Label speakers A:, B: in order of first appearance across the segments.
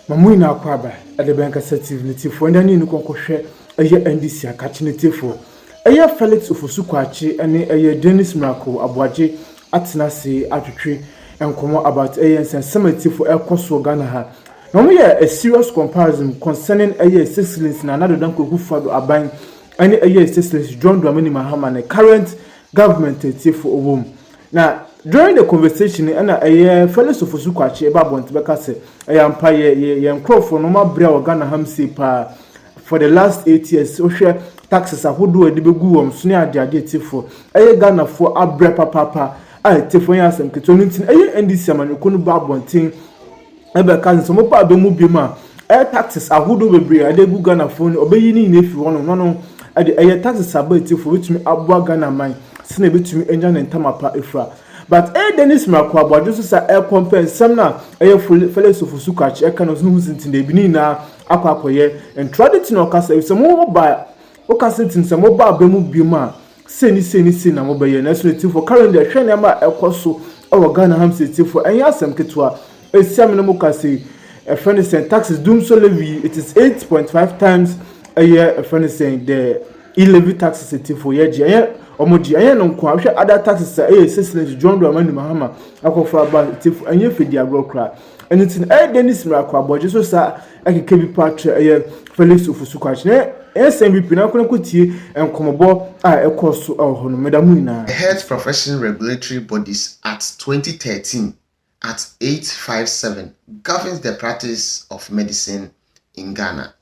A: Mamu na akwaba at the bank assertivity for any new concoction a year NDC catching for a year Felix Ufusukwachi and a year Dennis Miracle Abuaji Atinasi Atutri and come about ANS and Cemetery for El Consul Ghana. No year a serious comparison concerning a year Sicilians and another Danko who follow a bank and a year Sicilians John Dramini Mahama and the current government for a womb. Now, during the conversation, a fellow of Fusukwachi about Bontebekase, I am pay young crow for no more brew Ghana Hamsi for the last 8 years. So, share taxes who do a debut sneer their gate for a Ghana for a brepa papa. I take for years and Kitonin, a NDC man, you couldn't bab one thing. Ever cousin, some of the movie air taxes are who do be a debut Ghana phone, obeying if you want to know. A taxes ability for which me abwa Ghana mine. Sine betumi enjan entamapa efra but Dennis Miracle Abuaji so say e compare some na Felix Ufusukwachi e kan no huntin de bini na akwakoye and traditional kasa so mo ba o kasa tin so mo ba ba mu bioma seni na mo ba ye national for current the hwe na ma ekoso o Ghana ham city for enya asem ketwa esiam no mo kasa e friend say taxes doom so levy it is 8.5 times a year. A friend saying the levy taxes city for year omoji ayen no kwa hwe other taxes Sicilians John Dramani Mahama akofa about tif anye fedi agrokra anything Dennis Miracle Abuaji so sa akeke bi patre Felix Ufusukwachi na SMBP na kono kotie enkomobo a ekoso ahono medamu ina
B: Health Profession Regulatory Bodies Act 2013 at 857 governs the practice of medicine in Ghana.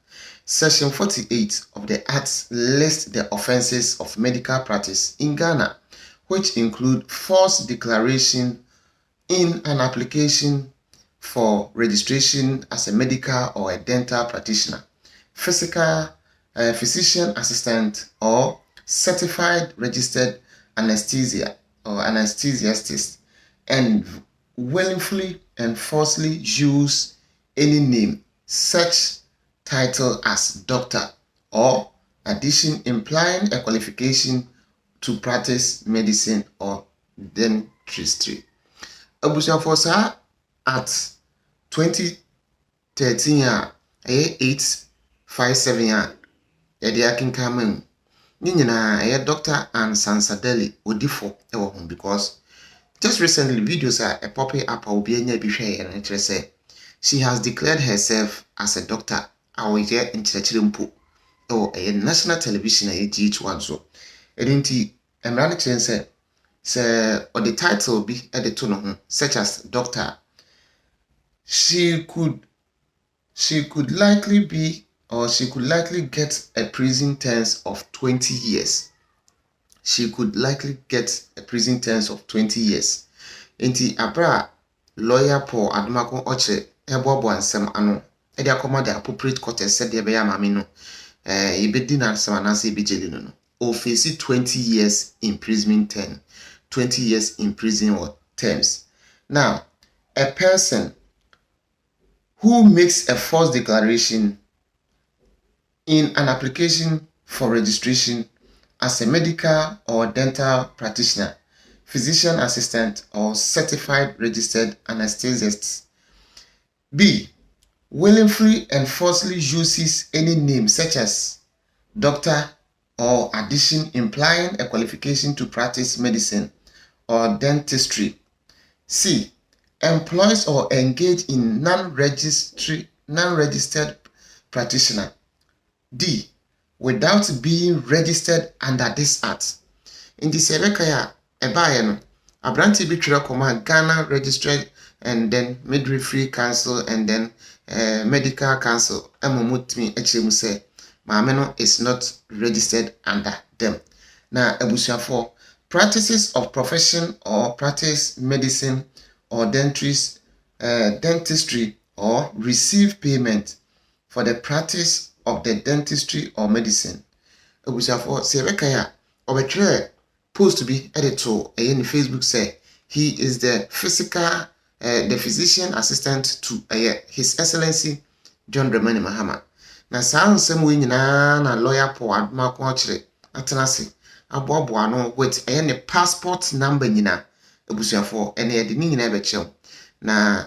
B: Section 48 of the Act lists the offenses of medical practice in Ghana, which include false declaration in an application for registration as a medical or a dental practitioner, physician assistant, or certified registered anesthesia or anesthesiast, and willfully and falsely use any name, such title as doctor or addition implying a qualification to practice medicine or dentistry. Abusia Fosa at 2013 857 yadi akin kamen nyina doctor and Sansah odifo ewo home because just recently videos are popping up obi anya bi hwe and it say she has declared herself as a doctor. Our year in Chirempo or a national television GH1 so. Edinti Emrani Chense say or the title be at the tone such as doctor. She could likely be or she could likely get a prison term of 20 years. She could likely get a prison term of 20 years. Inti Abra lawyer Paul Admako Oche Ebobo and Sam Ano. Edi akoma the appropriate court said the beya mami no ibedi na samanase ibijeli no o face 20 years imprisonment term 20 years in prison or terms. Now a person who makes a false declaration in an application for registration as a medical or dental practitioner, physician assistant, or certified registered anesthesiast. B. Willfully and falsely uses any name such as doctor or addition implying a qualification to practice medicine or dentistry. C. Employs or engage in non-registered practitioner. D. Without being registered under this act. In the Serekaya, Ebayano, Abranti Bitra Command Ghana Registered and then Midwifery Council and then Medical Council. Emomutmi Echemuse, Mameno is not registered under them. Now, Ebusia for practices of profession or practice medicine or dentistry or receive payment for the practice of the dentistry or medicine. Ebusia for Serekaya, Obetre post to be editor in Facebook say he is the physician assistant to His Excellency John Dramani Mahama. Na Sansah we na lawyer Paul Admako Ochre atenase aboabo ano with ne passport number nyina ebusuafo ene de nyina be chew. Na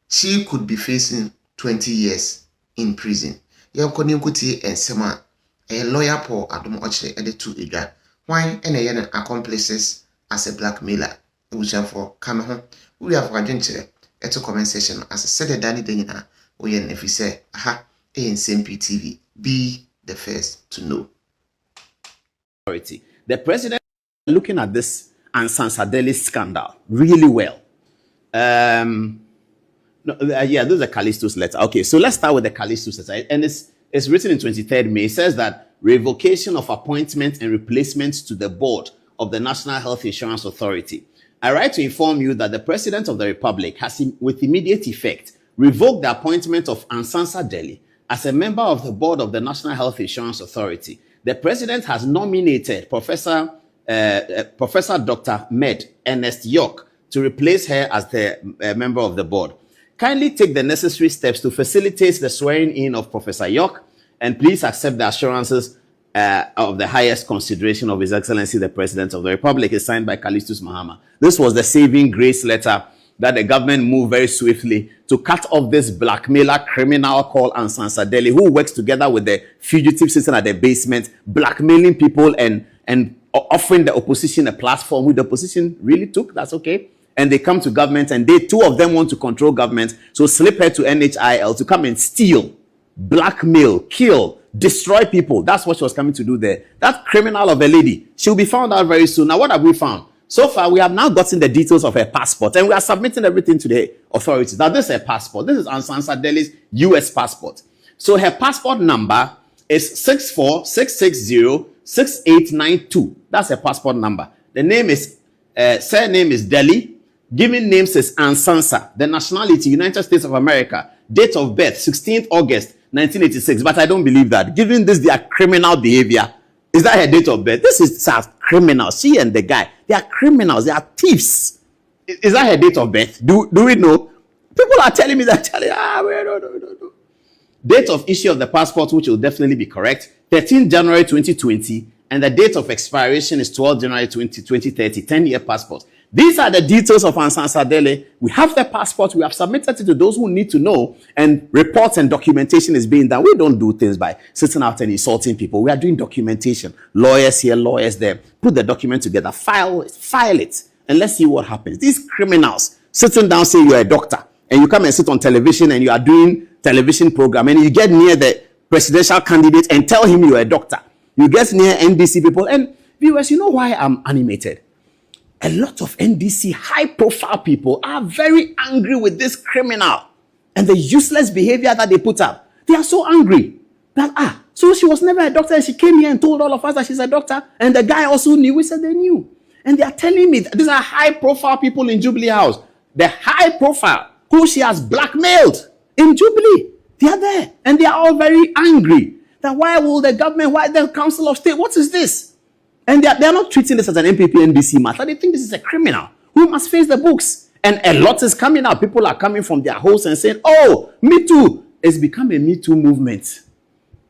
B: she could be facing 20 years in prison. Yanko Ninkuti and Sema, a lawyer Paul Adam Ochre at the 2 Idra. Why any accomplices as a blackmailer? We shall for come home. We have adventure at a comment session as a said Danny Denina. We if we say, aha, ANCMP TV. Be the first to know.
C: The president looking at this and Sansah scandal really well. Yeah, this is a Callisto's letter. Okay, so let's start with the Callisto's letter. And it's written in 23rd May. It says that revocation of appointment and replacement to the board of the National Health Insurance Authority. I write to inform you that the President of the Republic has, with immediate effect, revoked the appointment of Sansah as a member of the board of the National Health Insurance Authority. The President has nominated Professor Dr. Med Ernest York to replace her as the member of the board. Kindly take the necessary steps to facilitate the swearing in of Professor York, and please accept the assurances of the highest consideration of His Excellency the President of the Republic. Is signed by Callistus Mahama. This was the saving grace letter that the government moved very swiftly to cut off this blackmailer criminal called Sansah, who works together with the fugitive sitting at the basement, blackmailing people and offering the opposition a platform, which the opposition really took. That's okay. And they come to government, and two of them want to control government. So slip her to NHIL to come and steal, blackmail, kill, destroy people. That's what she was coming to do there. That criminal of a lady, she'll be found out very soon. Now, what have we found? So far, we have now gotten the details of her passport, and we are submitting everything to the authorities. Now, this is her passport. This is Sansah's US passport. So her passport number is 646606892. That's her passport number. The name is, surname is Delhi. Given names is Sansah. The nationality, United States of America. Date of birth, 16th August 1986. But I don't believe that. Given this, their criminal behavior, is that her date of birth? This is criminal. She and the guy, they are criminals. They are thieves. Is that her date of birth? Do we know? People are telling me that. No. Date of issue of the passport, which will definitely be correct, 13 January 2020. And the date of expiration is 12 January 2030. 10-year passport. These are the details of Sansah. We have the passport. We have submitted it to those who need to know. And reports and documentation is being done. We don't do things by sitting out and insulting people. We are doing documentation. Lawyers here, lawyers there. Put the document together. File it. And let's see what happens. These criminals sitting down saying you're a doctor. And you come and sit on television and you are doing television program. And you get near the presidential candidate and tell him you're a doctor. You get near NDC people. And viewers, you know why I'm animated? A lot of NDC high-profile people are very angry with this criminal and the useless behavior that they put up. They are so angry that, so she was never a doctor and she came here and told all of us that she's a doctor, and the guy also knew. We said they knew. And they are telling me that these are high-profile people in Jubilee House. The high-profile who she has blackmailed in Jubilee. They are there. And they are all very angry. That why will the government, why the Council of State, what is this? And they are not treating this as an MPP NDC matter. They think this is a criminal who must face the books. And a lot is coming out. People are coming from their hosts and saying, oh, Me Too. It's become a Me Too movement.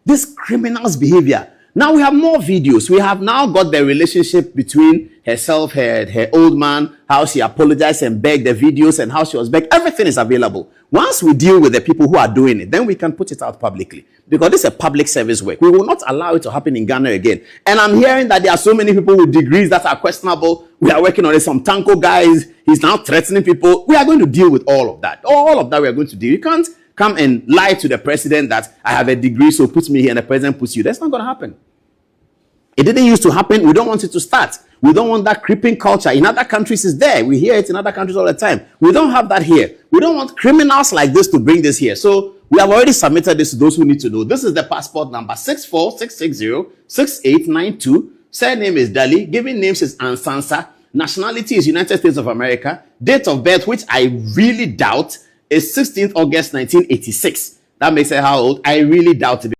C: This criminal's behavior. Now we have more videos. We have now got the relationship between herself, her old man, how she apologized and begged, the videos and how she was begged. Everything is available. Once we deal with the people who are doing it, then we can put it out publicly. Because this is a public service work. We will not allow it to happen in Ghana again. And I'm hearing that there are so many people with degrees that are questionable. We are working on it. Some Tanko guys, he's now threatening people. We are going to deal with all of that. All of that we are going to deal. You can't come and lie to the president that I have a degree, so put me here, and the president puts you. That's not going to happen. It didn't used to happen. We don't want it to start. We don't want that creeping culture. In other countries, it's there. We hear it in other countries all the time. We don't have that here. We don't want criminals like this to bring this here. So we have already submitted this to those who need to know. This is the passport number 646606892. Surname is Dali. Given names is Sansah. Nationality is United States of America. Date of birth, which I really doubt, is 16th August 1986. That makes it how old? I really doubt it.